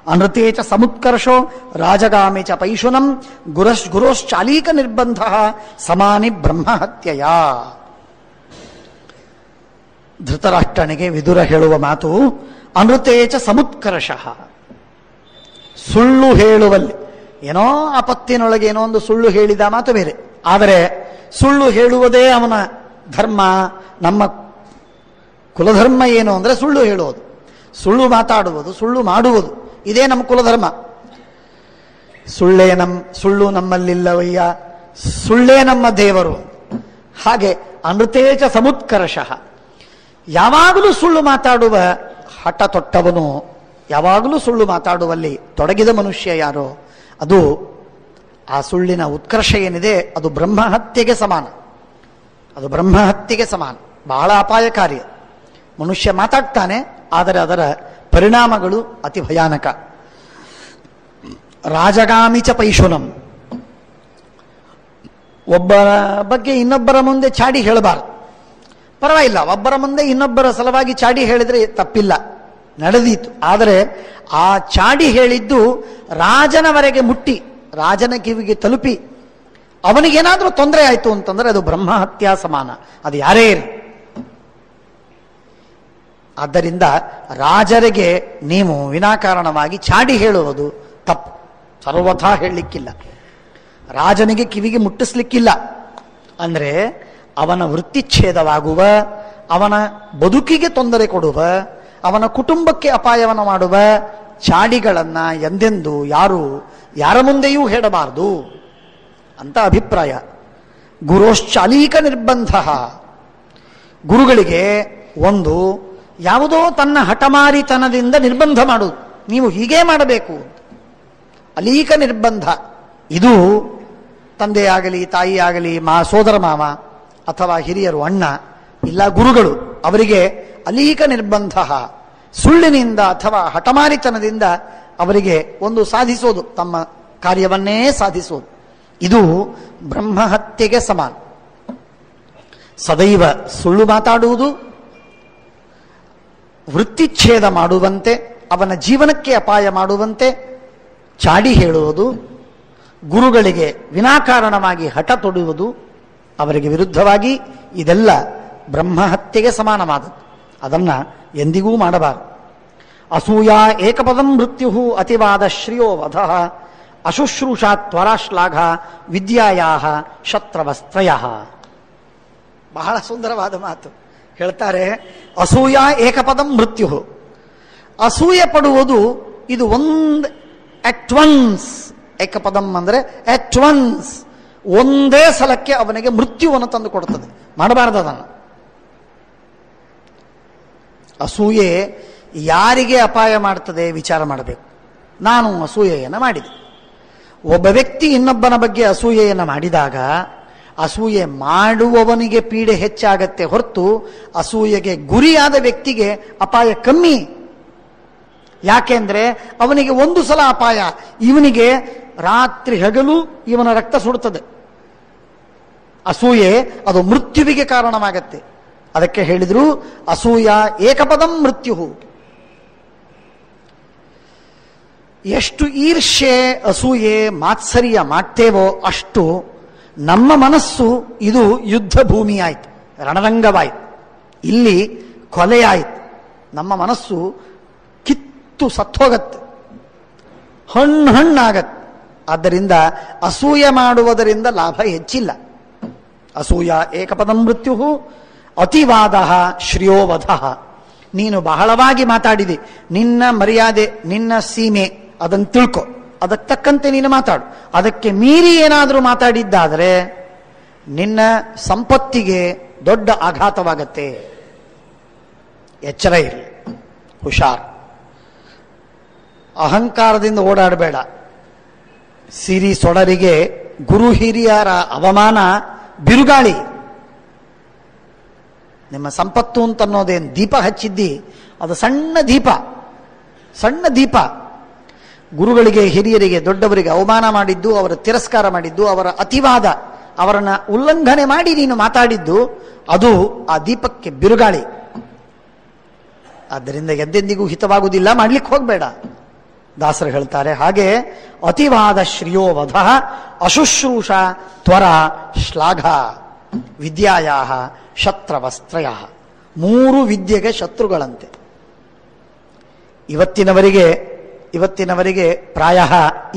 ಅನೃತೆ ಚ ಸಮುತ್ಕರ್ಷೋ ರಾಜಗಾಮಿ ಚ ಪೈಶುನಂ ಗುರೋಶ್ಚಾಲೀಕ ನಿರ್ಬಂಧ ಸಮಾನಿ ಬ್ರಹ್ಮಹತ್ಯೆಯ. ಧೃತರಾಷ್ಟ್ರನಿಗೆ ವಿದುರ ಹೇಳುವ ಮಾತು ಅನೃತೆ ಚ ಸಮುತ್ಕರ್ಷಃ. ಸುಳ್ಳು ಹೇಳುವಲ್ಲಿ ಏನೋ ಆಪತ್ತಿನೊಳಗೆ ಏನೋ ಒಂದು ಸುಳ್ಳು ಹೇಳಿದ ಮಾತು ಬೇರೆ, ಆದರೆ ಸುಳ್ಳು ಹೇಳುವುದೇ ಅವನ ಧರ್ಮ. ನಮ್ಮ ಕುಲಧರ್ಮ ಏನು ಅಂದರೆ ಸುಳ್ಳು ಹೇಳುವುದು, ಸುಳ್ಳು ಮಾತಾಡುವುದು, ಸುಳ್ಳು ಮಾಡುವುದು, ಇದೇ ನಮ್ಮ ಕುಲಧರ್ಮ. ಸುಳ್ಳು ನಮ್ಮಲ್ಲಿಲ್ಲವಯ್ಯ, ಸುಳ್ಳೇ ನಮ್ಮ ದೇವರು. ಹಾಗೆ ಅನೃತೇಚ ಸಮುತ್ಕರ್ಷಃ. ಯಾವಾಗಲೂ ಸುಳ್ಳು ಮಾತಾಡುವ ಹಠ ತೊಟ್ಟವನು, ಯಾವಾಗಲೂ ಸುಳ್ಳು ಮಾತಾಡುವಲ್ಲಿ ತೊಡಗಿದ ಮನುಷ್ಯ ಯಾರೋ ಅದು ಆ ಸುಳ್ಳಿನ ಉತ್ಕರ್ಷ ಏನಿದೆ ಅದು ಬ್ರಹ್ಮಹತ್ಯೆಗೆ ಸಮಾನ. ಅದು ಬ್ರಹ್ಮಹತ್ಯೆಗೆ ಸಮಾನ, ಬಹಳ ಅಪಾಯಕಾರಿ. ಮನುಷ್ಯ ಮಾತಾಡ್ತಾನೆ, ಆದರೆ ಅದರ ಪರಿಣಾಮಗಳು ಅತಿ ಭಯಾನಕ. ರಾಜಗಾಮಿ ಚ ಪೈಶುನಂ. ಒಬ್ಬರ ಬಗ್ಗೆ ಇನ್ನೊಬ್ಬರ ಮುಂದೆ ಚಾಡಿ ಹೇಳಬಾರದು. ಪರವಾಗಿಲ್ಲ, ಒಬ್ಬರ ಮುಂದೆ ಇನ್ನೊಬ್ಬರ ಸಲುವಾಗಿ ಚಾಡಿ ಹೇಳಿದರೆ ತಪ್ಪಿಲ್ಲ, ನಡೆದೀತು. ಆದರೆ ಆ ಚಾಡಿ ಹೇಳಿದ್ದು ರಾಜನವರೆಗೆ ಮುಟ್ಟಿ, ರಾಜನ ಕಿವಿಗೆ ತಲುಪಿ ಅವನಿಗೇನಾದರೂ ತೊಂದರೆ ಆಯಿತು ಅಂತಂದರೆ ಅದು ಬ್ರಹ್ಮಹತ್ಯಾ ಸಮಾನ, ಅದು ಯಾರೇ ಇರಲಿ. ಆದ್ದರಿಂದ ರಾಜರಿಗೆ ನೀವು ವಿನಾಕಾರಣವಾಗಿ ಚಾಡಿ ಹೇಳುವುದು ತಪ್ಪು, ಸರ್ವಥಾ ಹೇಳಲಿಕ್ಕಿಲ್ಲ. ರಾಜನಿಗೆ ಕಿವಿಗೆ ಮುಟ್ಟಿಸ್ಲಿಕ್ಕಿಲ್ಲ. ಅಂದರೆ ಅವನ ವೃತ್ತಿಚ್ಛೇದವಾಗುವ, ಅವನ ಬದುಕಿಗೆ ತೊಂದರೆ ಕೊಡುವ, ಅವನ ಕುಟುಂಬಕ್ಕೆ ಅಪಾಯವನ್ನು ಮಾಡುವ ಚಾಡಿಗಳನ್ನು ಎಂದೆಂದು ಯಾರ ಮುಂದೆಯೂ ಹೇಳಬಾರದು ಅಂತ ಅಭಿಪ್ರಾಯ. ಗುರೋಶ್ಚಾಲೀಕ ನಿರ್ಬಂಧ. ಗುರುಗಳಿಗೆ ಒಂದು ಯಾವುದೋ ತನ್ನ ಹಠಮಾರಿತನದಿಂದ ನಿರ್ಬಂಧ ಮಾಡುವುದು, ನೀವು ಹೀಗೇ ಮಾಡಬೇಕು. ಅಲೀಕ ನಿರ್ಬಂಧ ಇದು ತಂದೆಯಾಗಲಿ ತಾಯಿಯಾಗಲಿ ಸೋದರ ಮಾವ ಅಥವಾ ಹಿರಿಯರು ಅಣ್ಣ ಇಲ್ಲ ಗುರುಗಳು, ಅವರಿಗೆ ಅಲೀಕ ನಿರ್ಬಂಧ. ಸುಳ್ಳಿನಿಂದ ಅಥವಾ ಹಠಮಾರಿತನದಿಂದ ಅವರಿಗೆ ಒಂದು ಸಾಧಿಸೋದು, ತಮ್ಮ ಕಾರ್ಯವನ್ನೇ ಸಾಧಿಸೋದು, ಇದು ಬ್ರಹ್ಮಹತ್ಯೆಗೆ ಸಮಾನ. ಸದೈವ ಸುಳ್ಳು ಮಾತಾಡುವುದು, ವೃತ್ತಿಚ್ಛೇದ ಮಾಡುವಂತೆ, ಅವನ ಜೀವನಕ್ಕೆ ಅಪಾಯ ಮಾಡುವಂತೆ ಚಾಡಿ ಹೇಳುವುದು, ಗುರುಗಳಿಗೆ ವಿನಾಕಾರಣವಾಗಿ ಹಠ ತೊಡುವುದು, ಅವರಿಗೆ ವಿರುದ್ಧವಾಗಿ, ಇದೆಲ್ಲ ಬ್ರಹ್ಮಹತ್ಯೆಗೆ ಸಮಾನವಾದದ್ದು. ಅದನ್ನು ಎಂದಿಗೂ ಮಾಡಬಾರದು. ಅಸೂಯ ಏಕಪದಂ ಮೃತ್ಯು ಅತಿವಾದ ಶ್ರಿಯೋ ವಧ ಅಶುಶ್ರೂಷಾತ್ ತ್ವರಾಶ್ಲಾಘ ವಿದ್ಯಾಯಾ ಶತ್ರವಸ್ತ್ರಯ. ಬಹಳ ಸುಂದರವಾದ ಮಾತು ಹೇಳ್ತಾರೆ. ಅಸೂಯ ಏಕಪದಂ ಮೃತ್ಯು. ಅಸೂಯೆ ಪಡುವುದು ಇದು ಒಂದು ಅಟ್ ಒನ್ಸ್. ಏಕಪದಂ ಅಂದರೆ ಅಟ್ ಒನ್ಸ್, ಒಂದೇ ಸಲಕ್ಕೆ ಅವನಿಗೆ ಮೃತ್ಯುವನ್ನು ತಂದು ಕೊಡುತ್ತದೆ. ಮಾಡಬಾರದು ಅದನ್ನು. ಅಸೂಯೆ ಯಾರಿಗೆ ಅಪಾಯ ಮಾಡ್ತದೆ ವಿಚಾರ ಮಾಡಬೇಕು. ನಾನು ಅಸೂಯೆಯನ್ನು ಮಾಡಿದೆ. ಒಬ್ಬ ವ್ಯಕ್ತಿ ಇನ್ನೊಬ್ಬನ ಬಗ್ಗೆ ಅಸೂಯೆಯನ್ನು ಮಾಡಿದಾಗ ಅಸೂಯೆ ಮಾಡುವವನಿಗೆ ಪೀಡೆ ಹೆಚ್ಚಾಗತ್ತೆ ಹೊರತು ಅಸೂಯೆಗೆ ಗುರಿಯಾದ ವ್ಯಕ್ತಿಗೆ ಅಪಾಯ ಕಮ್ಮಿ. ಯಾಕೆಂದ್ರೆ ಅವನಿಗೆ ಒಂದು ಸಲ ಅಪಾಯ, ಇವನಿಗೆ ರಾತ್ರಿ ಹಗಲು ಇವನ ರಕ್ತ ಸುಡುತ್ತದೆ. ಅಸೂಯೆ ಅದು ಮೃತ್ಯುವಿಗೆ ಕಾರಣವಾಗತ್ತೆ. ಅದಕ್ಕೆ ಹೇಳಿದ್ರು ಅಸೂಯ ಏಕಪದಂ ಮೃತ್ಯು. ಎಷ್ಟು ಈರ್ಷ್ಯೆ, ಅಸೂಯೆ, ಮಾತ್ಸರ್ಯ ಮಾಡ್ತೇವೋ ಅಷ್ಟು ನಮ್ಮ ಮನಸ್ಸು ಇದು ಯುದ್ಧ ಭೂಮಿಯಾಯಿತು, ರಣರಂಗವಾಯಿತು, ಇಲ್ಲಿ ಕೊಲೆಯಾಯಿತು. ನಮ್ಮ ಮನಸ್ಸು ಕಿತ್ತು ಸತ್ತೋಗತ್ತೆ, ಹಣ್ಣಾಗತ್ತೆ. ಆದ್ದರಿಂದ ಅಸೂಯೆ ಮಾಡುವುದರಿಂದ ಲಾಭ ಹೆಚ್ಚಿಲ್ಲ. ಅಸೂಯ ಏಕಪದಂ ಮೃತ್ಯು ಅತಿವಾದ ಶ್ರೇಯೋವಧ. ನೀನು ಬಹಳವಾಗಿ ಮಾತಾಡಿದೆ, ನಿನ್ನ ಮರ್ಯಾದೆ, ನಿನ್ನ ಸೀಮೆ ಅದನ್ನು ತಿಳ್ಕೊ, ಅದಕ್ಕೆ ತಕ್ಕಂತೆ ನೀನು ಮಾತಾಡು. ಅದಕ್ಕೆ ಮೀರಿ ಏನಾದರೂ ಮಾತಾಡಿದ್ದಾದರೆ ನಿನ್ನ ಸಂಪತ್ತಿಗೆ ದೊಡ್ಡ ಆಘಾತವಾಗತ್ತೆ. ಎಚ್ಚರ ಇರಲಿ, ಹುಷಾರ್. ಅಹಂಕಾರದಿಂದ ಓಡಾಡಬೇಡ. ಸಿರಿ ಸೊಡರಿಗೆ ಗುರು ಹಿರಿಯರ ಅವಮಾನ ಬಿರುಗಾಳಿ. ನಿಮ್ಮ ಸಂಪತ್ತು ಅಂತನ್ನೋದೇನು ದೀಪ ಹಚ್ಚಿದ್ದಿ, ಅದು ಸಣ್ಣ ದೀಪ, ಸಣ್ಣ ದೀಪ. ಗುರುಗಳಿಗೆ, ಹಿರಿಯರಿಗೆ, ದೊಡ್ಡವರಿಗೆ ಅವಮಾನ ಮಾಡಿದ್ದು, ಅವರ ತಿರಸ್ಕಾರ ಮಾಡಿದ್ದು, ಅವರ ಅತಿವಾದ, ಅವರನ್ನ ಉಲ್ಲಂಘನೆ ಮಾಡಿ ನೀನು ಮಾತಾಡಿದ್ದು, ಅದು ಆ ದೀಪಕ್ಕೆ ಬಿರುಗಾಳಿ. ಆದ್ದರಿಂದ ಎಂದೆಂದಿಗೂ ಹಿತವಾಗುವುದಿಲ್ಲ, ಮಾಡ್ಲಿಕ್ಕೆ ಹೋಗಬೇಡ. ದಾಸರು ಹೇಳ್ತಾರೆ. ಹಾಗೆ ಅತಿವಾದ ಶ್ರಿಯೋವಧ ಅಶುಶ್ರೂಷ ತ್ವರ ಶ್ಲಾಘ ವಿದ್ಯಾಯಾ ಶತ್ರವಸ್ತ್ರಯ. 3 ವಿದ್ಯೆಗೆ ಶತ್ರುಗಳಂತೆ. ಇವತ್ತಿನವರಿಗೆ ಪ್ರಾಯ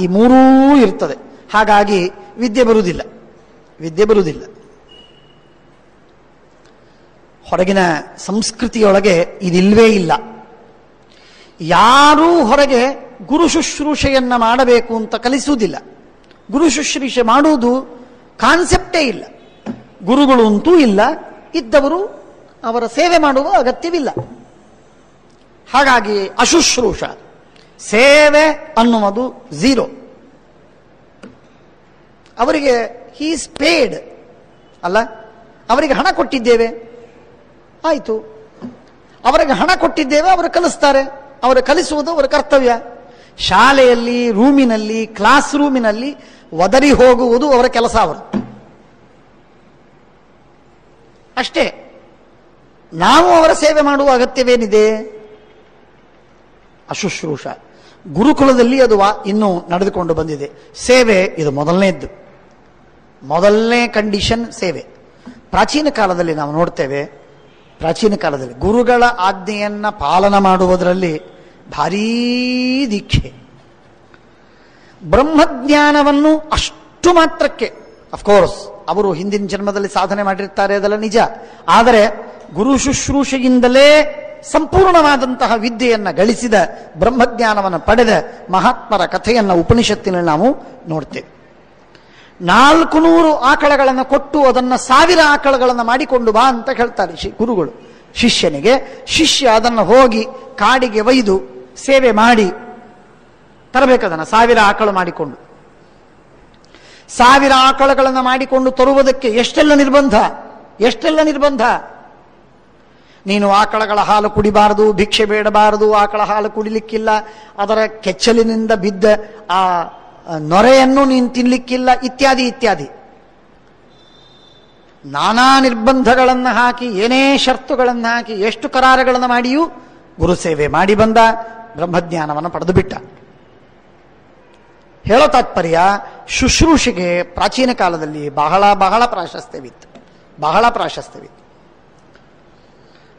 ಈ 3 ಇರ್ತದೆ. ಹಾಗಾಗಿ ವಿದ್ಯೆ ಬರುವುದಿಲ್ಲ. ಹೊರಗಿನ ಸಂಸ್ಕೃತಿಯೊಳಗೆ ಇದಿಲ್ವೇ ಇಲ್ಲ. ಯಾರೂ ಹೊರಗೆ ಗುರು ಶುಶ್ರೂಷೆಯನ್ನ ಮಾಡಬೇಕು ಅಂತ ಕಲಿಸುವುದಿಲ್ಲ. ಗುರು ಶುಶ್ರೂಷೆ ಮಾಡುವುದು ಕಾನ್ಸೆಪ್ಟೇ ಇಲ್ಲ. ಗುರುಗಳು ಅಂತೂ ಇಲ್ಲ, ಇದ್ದವರು ಅವರ ಸೇವೆ ಮಾಡುವ ಅಗತ್ಯವಿಲ್ಲ. ಹಾಗಾಗಿ ಅಶುಶ್ರೂಷ, ಸೇವೆ ಅನ್ನುವುದು 0. ಅವರಿಗೆ ಹೀಸ್ ಪೇಡ್ ಅಲ್ಲ, ಅವರಿಗೆ ಹಣ ಕೊಟ್ಟಿದ್ದೇವೆ, ಆಯಿತು, ಅವರಿಗೆ ಹಣ ಕೊಟ್ಟಿದ್ದೇವೆ, ಅವರು ಕಲಿಸ್ತಾರೆ, ಅವರು ಕಲಿಸುವುದು ಅವರ ಕರ್ತವ್ಯ. ಶಾಲೆಯಲ್ಲಿ, ರೂಮಿನಲ್ಲಿ, ಕ್ಲಾಸ್ ರೂಮಿನಲ್ಲಿ ಒದರಿ ಹೋಗುವುದು ಅವರ ಕೆಲಸ, ಅವರು ಅಷ್ಟೇ. ನಾವು ಅವರ ಸೇವೆ ಮಾಡುವ ಅಗತ್ಯವೇನಿದೆ? ಅಶುಶ್ರೂಷ. ಗುರುಕುಲದಲ್ಲಿ ಅದು ಇನ್ನೂ ನಡೆದುಕೊಂಡು ಬಂದಿದೆ. ಸೇವೆ ಇದು ಮೊದಲನೇ ಕಂಡೀಷನ್ ಸೇವೆ. ಪ್ರಾಚೀನ ಕಾಲದಲ್ಲಿ ನಾವು ನೋಡ್ತೇವೆ, ಪ್ರಾಚೀನ ಕಾಲದಲ್ಲಿ ಗುರುಗಳ ಆಜ್ಞೆಯನ್ನ ಪಾಲನ ಮಾಡುವುದರಲ್ಲಿ ಭಾರೀ ದೀಕ್ಷೆ. ಬ್ರಹ್ಮಜ್ಞಾನವನ್ನು ಅಷ್ಟು ಮಾತ್ರಕ್ಕೆ, ಅಫ್ಕೋರ್ಸ್ ಅವರು ಹಿಂದಿನ ಜನ್ಮದಲ್ಲಿ ಸಾಧನೆ ಮಾಡಿರ್ತಾರೆ, ಅದೆಲ್ಲ ನಿಜ. ಆದರೆ ಗುರು ಶುಶ್ರೂಷೆಯಿಂದಲೇ ಸಂಪೂರ್ಣವಾದಂತಹ ವಿದ್ಯೆಯನ್ನು ಗಳಿಸಿದ, ಬ್ರಹ್ಮಜ್ಞಾನವನ್ನು ಪಡೆದ ಮಹಾತ್ಮರ ಕಥೆಯನ್ನು ಉಪನಿಷತ್ತಿನಲ್ಲಿ ನಾವು ನೋಡ್ತೇವೆ. 400 ಆಕಳಗಳನ್ನು ಕೊಟ್ಟು ಅದನ್ನು 1000 ಆಕಳಗಳನ್ನು ಮಾಡಿಕೊಂಡು ಬಾ ಅಂತ ಹೇಳ್ತಾರೆ ಗುರುಗಳು ಶಿಷ್ಯನಿಗೆ. ಶಿಷ್ಯ ಅದನ್ನು ಹೋಗಿ ಕಾಡಿಗೆ ಒಯ್ದು ಸೇವೆ ಮಾಡಿ ತರಬೇಕದನ್ನು. 1000 ಆಕಳು ಮಾಡಿಕೊಂಡು 1000 ಆಕಳಗಳನ್ನು ಮಾಡಿಕೊಂಡು ತರುವುದಕ್ಕೆ ಎಷ್ಟೆಲ್ಲ ನಿರ್ಬಂಧ. ನೀನು ಆಕಳಗಳ ಹಾಲು ಕುಡಿಬಾರದು, ಭಿಕ್ಷೆ ಬೇಡಬಾರದು, ಆಕಳ ಹಾಲು ಕುಡಿಲಿಕ್ಕಿಲ್ಲ, ಅದರ ಕೆಚ್ಚಲಿನಿಂದ ಬಿದ್ದ ಆ ನೊರೆಯನ್ನು ನೀನು ತಿನ್ಲಿಕ್ಕಿಲ್ಲ, ಇತ್ಯಾದಿ ನಾನಾ ನಿರ್ಬಂಧಗಳನ್ನು ಹಾಕಿ, ಏನೇ ಷರ್ತುಗಳನ್ನು ಹಾಕಿ, ಎಷ್ಟು ಕರಾರಗಳನ್ನು ಮಾಡಿಯೂ ಗುರು ಸೇವೆ ಮಾಡಿ ಬಂದ, ಬ್ರಹ್ಮಜ್ಞಾನವನ್ನು ಪಡೆದು ಬಿಟ್ಟ. ಹೇಳೋ ತಾತ್ಪರ್ಯ, ಶುಶ್ರೂಷೆಗೆ ಪ್ರಾಚೀನ ಕಾಲದಲ್ಲಿ ಬಹಳ ಪ್ರಾಶಸ್ತ್ಯವಿತ್ತು.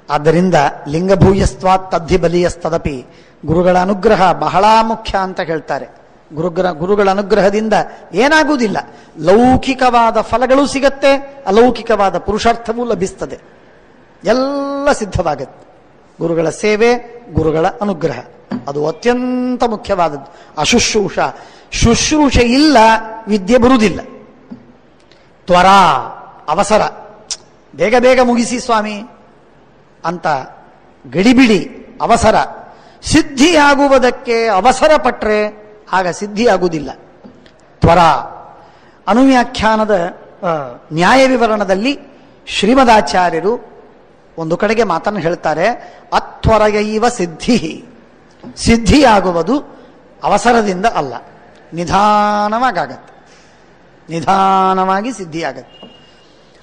ಆದ್ದರಿಂದ ಲಿಂಗಭೂಯಸ್ತ್ವಾತ್ ತದ್ಧಿ ಬಲಿಯಸ್ತದಪಿ, ಗುರುಗಳ ಅನುಗ್ರಹ ಬಹಳ ಮುಖ್ಯ ಅಂತ ಹೇಳ್ತಾರೆ. ಗುರುಗಳ ಅನುಗ್ರಹದಿಂದ ಏನಾಗುವುದಿಲ್ಲ, ಲೌಕಿಕವಾದ ಫಲಗಳು ಸಿಗತ್ತೆ, ಅಲೌಕಿಕವಾದ ಪುರುಷಾರ್ಥವೂ ಲಭಿಸ್ತದೆ, ಎಲ್ಲ ಸಿದ್ಧವಾಗತ್ತೆ. ಗುರುಗಳ ಸೇವೆ, ಗುರುಗಳ ಅನುಗ್ರಹ ಅದು ಅತ್ಯಂತ ಮುಖ್ಯವಾದದ್ದು. ಶುಶ್ರೂಷೆ ಇಲ್ಲ, ವಿದ್ಯೆ ಬರುವುದಿಲ್ಲ. ತ್ವರ, ಅವಸರ, ಬೇಗ ಮುಗಿಸಿ ಸ್ವಾಮಿ ಅಂತ ಗಡಿಬಿಡಿ, ಅವಸರ. ಸಿದ್ಧಿಯಾಗುವುದಕ್ಕೆ ಅವಸರ ಪಟ್ಟರೆ ಆಗ ಸಿದ್ಧಿಯಾಗುವುದಿಲ್ಲ. ತ್ವರ. ಅನುವ್ಯಾಖ್ಯಾನದ ನ್ಯಾಯ ವಿವರಣದಲ್ಲಿ ಶ್ರೀಮದಾಚಾರ್ಯರು ಒಂದು ಕಡೆಗೆ ಮಾತನ್ನು ಹೇಳ್ತಾರೆ, ಅತ್ವರಯೈವ ಸಿದ್ಧಿಯಾಗುವುದು ಅವಸರದಿಂದ ಅಲ್ಲ, ನಿಧಾನವಾಗಿ ಸಿದ್ಧಿಯಾಗತ್ತೆ.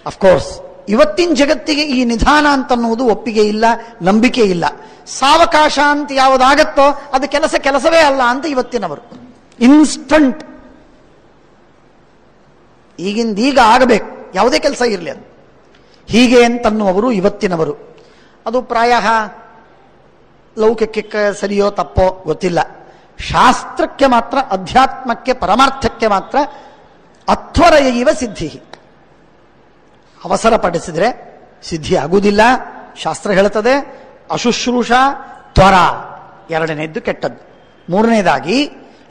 ಅಫ್ಕೋರ್ಸ್ ಇವತ್ತಿನ ಜಗತ್ತಿಗೆ ಈ ನಿಧಾನ ಅಂತನ್ನುವುದು ಒಪ್ಪಿಗೆ ಇಲ್ಲ, ನಂಬಿಕೆ ಇಲ್ಲ. ಸಾವಕಾಶ ಅಂತ ಯಾವುದಾಗತ್ತೋ ಅದು ಕೆಲಸವೇ ಅಲ್ಲ ಅಂತ ಇವತ್ತಿನವರು. ಇನ್ಸ್ಟಂಟ್, ಈಗಿಂದೀಗ ಆಗಬೇಕು, ಯಾವುದೇ ಕೆಲಸ ಇರಲಿ ಅದು ಹೀಗೆ ಅಂತನ್ನುವರು ಇವತ್ತಿನವರು. ಅದು ಪ್ರಾಯ ಲೌಕಿಕಕ್ಕೆ ಸರಿಯೋ ತಪ್ಪೋ ಗೊತ್ತಿಲ್ಲ. ಶಾಸ್ತ್ರಕ್ಕೆ ಮಾತ್ರ, ಅಧ್ಯಾತ್ಮಕ್ಕೆ, ಪರಮಾರ್ಥಕ್ಕೆ ಮಾತ್ರ ಅತ್ವರಯೈವ ಸಿದ್ಧಿ. ಅವಸರ ಪಡಿಸಿದ್ರೆ ಸಿದ್ಧಿ ಆಗುವುದಿಲ್ಲ, ಶಾಸ್ತ್ರ ಹೇಳುತ್ತದೆ. ಅಶುಶ್ರೂಷ, ತ್ವರ ಎರಡನೇದ್ದು ಕೆಟ್ಟದ್ದು. ಮೂರನೇದಾಗಿ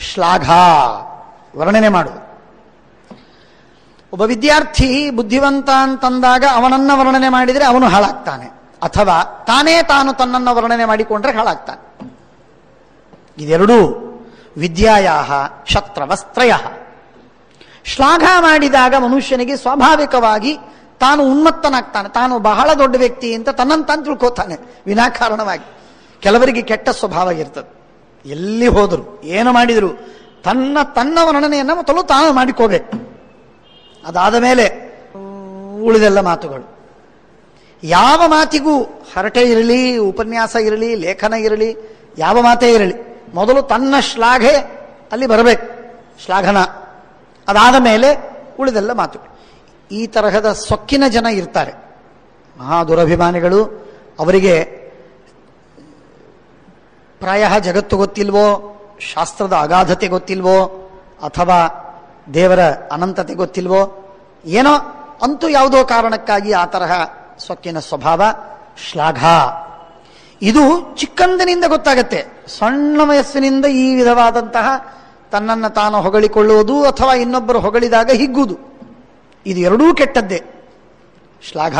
ಶ್ಲಾಘ, ವರ್ಣನೆ ಮಾಡುವುದು. ಒಬ್ಬ ವಿದ್ಯಾರ್ಥಿ ಬುದ್ಧಿವಂತ ಅಂತಂದಾಗ ಅವನನ್ನ ವರ್ಣನೆ ಮಾಡಿದರೆ ಅವನು ಹಾಳಾಗ್ತಾನೆ, ಅಥವಾ ತಾನು ತನ್ನನ್ನು ವರ್ಣನೆ ಮಾಡಿಕೊಂಡ್ರೆ ಹಾಳಾಗ್ತಾನೆ. ಇದೆರಡೂ ವಿದ್ಯಾಯಾಹ ಶತ್ರವಸ್ತ್ರಯ. ಶ್ಲಾಘ ಮಾಡಿದಾಗ ಮನುಷ್ಯನಿಗೆ ಸ್ವಾಭಾವಿಕವಾಗಿ ತಾನು ಉನ್ಮತ್ತನಾಗ್ತಾನೆ, ತಾನು ಬಹಳ ದೊಡ್ಡ ವ್ಯಕ್ತಿ ಅಂತ ತನ್ನನ್ನು ತಾನು ತಿಳ್ಕೋತಾನೆ ವಿನಾಕಾರಣವಾಗಿ. ಕೆಲವರಿಗೆ ಕೆಟ್ಟ ಸ್ವಭಾವ ಇರ್ತದೆ, ಎಲ್ಲಿ ಹೋದರು ಏನು ಮಾಡಿದರು ತನ್ನ ವರ್ಣನೆಯನ್ನು ಮೊದಲು ತಾನು ಮಾಡಿಕೋಬೇಕು. ಅದಾದ ಮೇಲೆ ಉಳಿದೆಲ್ಲ ಮಾತುಗಳು. ಯಾವ ಮಾತಿಗೂ ಹರಟೆ ಇರಲಿ, ಉಪನ್ಯಾಸ ಇರಲಿ, ಲೇಖನ ಇರಲಿ, ಯಾವ ಮಾತೇ ಇರಲಿ, ಮೊದಲು ತನ್ನ ಶ್ಲಾಘೆ ಅಲ್ಲಿ ಬರಬೇಕು, ಶ್ಲಾಘನ. ಅದಾದ ಮೇಲೆ ಉಳಿದೆಲ್ಲ ಮಾತು. ಈ ತರಹದ ಸೊಕ್ಕಿನ ಜನ ಇರ್ತಾರೆ, ಮಹಾ ದುರಭಿಮಾನಿಗಳು. ಅವರಿಗೆ ಪ್ರಾಯ ಜಗತ್ತು ಗೊತ್ತಿಲ್ವೋ, ಶಾಸ್ತ್ರದ ಅಗಾಧತೆ ಗೊತ್ತಿಲ್ವೋ, ಅಥವಾ ದೇವರ ಅನಂತತೆ ಗೊತ್ತಿಲ್ವೋ, ಏನೋ ಅಂತೂ ಯಾವುದೋ ಕಾರಣಕ್ಕಾಗಿ ಆ ತರಹ ಸೊಕ್ಕಿನ ಸ್ವಭಾವ, ಶ್ಲಾಘ. ಇದು ಚಿಕ್ಕಂದಿನಿಂದ ಗೊತ್ತಾಗತ್ತೆ. ಸಣ್ಣ ವಯಸ್ಸಿನಿಂದ ಈ ವಿಧವಾದಂತಹ ತನ್ನನ್ನು ತಾನು ಹೊಗಳಿಕೊಳ್ಳುವುದು ಅಥವಾ ಇನ್ನೊಬ್ಬರು ಹೊಗಳಿದಾಗ ಹಿಗ್ಗುವುದು, ಇದು ಎರಡೂ ಕೆಟ್ಟದ್ದೇ. ಶ್ಲಾಘ.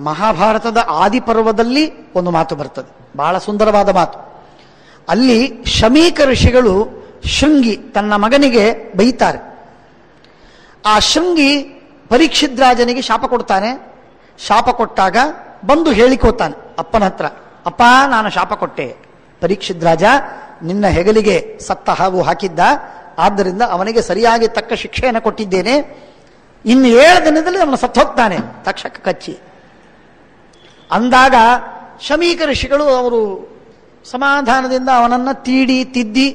ಮಹಾಭಾರತದ ಆದಿಪರ್ವದಲ್ಲಿ ಒಂದು ಮಾತು ಬರ್ತದೆ, ಬಹಳ ಸುಂದರವಾದ ಮಾತು. ಅಲ್ಲಿ ಶಮೀಕ ಋಷಿಗಳು ಶೃಂಗಿ ತನ್ನ ಮಗನಿಗೆ ಬೈತಾರೆ. ಆ ಶೃಂಗಿ ಪರೀಕ್ಷಿದ್ರಾಜನಿಗೆ ಶಾಪ ಕೊಡ್ತಾನೆ. ಶಾಪ ಕೊಟ್ಟಾಗ ಬಂದು ಹೇಳಿಕೋತಾನೆ ಅಪ್ಪನ ಹತ್ರ, ಅಪ್ಪ ನಾನು ಶಾಪ ಕೊಟ್ಟೆ, ಪರೀಕ್ಷಿದ್ರಾಜ ನಿನ್ನ ಹೆಗಲಿಗೆ ಸತ್ತ ಹಾವು ಹಾಕಿದ್ದ, ಆದ್ದರಿಂದ ಅವನಿಗೆ ಸರಿಯಾಗಿ ತಕ್ಕ ಶಿಕ್ಷೆಯನ್ನು ಕೊಟ್ಟಿದ್ದೇನೆ, ಇನ್ನು 7 ದಿನದಲ್ಲಿ ಅವನು ಸತ್ತೋಗ್ತಾನೆ ತಕ್ಷಕ ಕಚ್ಚಿ ಅಂದಾಗ ಶಮೀಕ ಋಷಿಗಳು ಅವರು ಸಮಾಧಾನದಿಂದ ಅವನನ್ನು ತೀಡಿ ತಿದ್ದಿ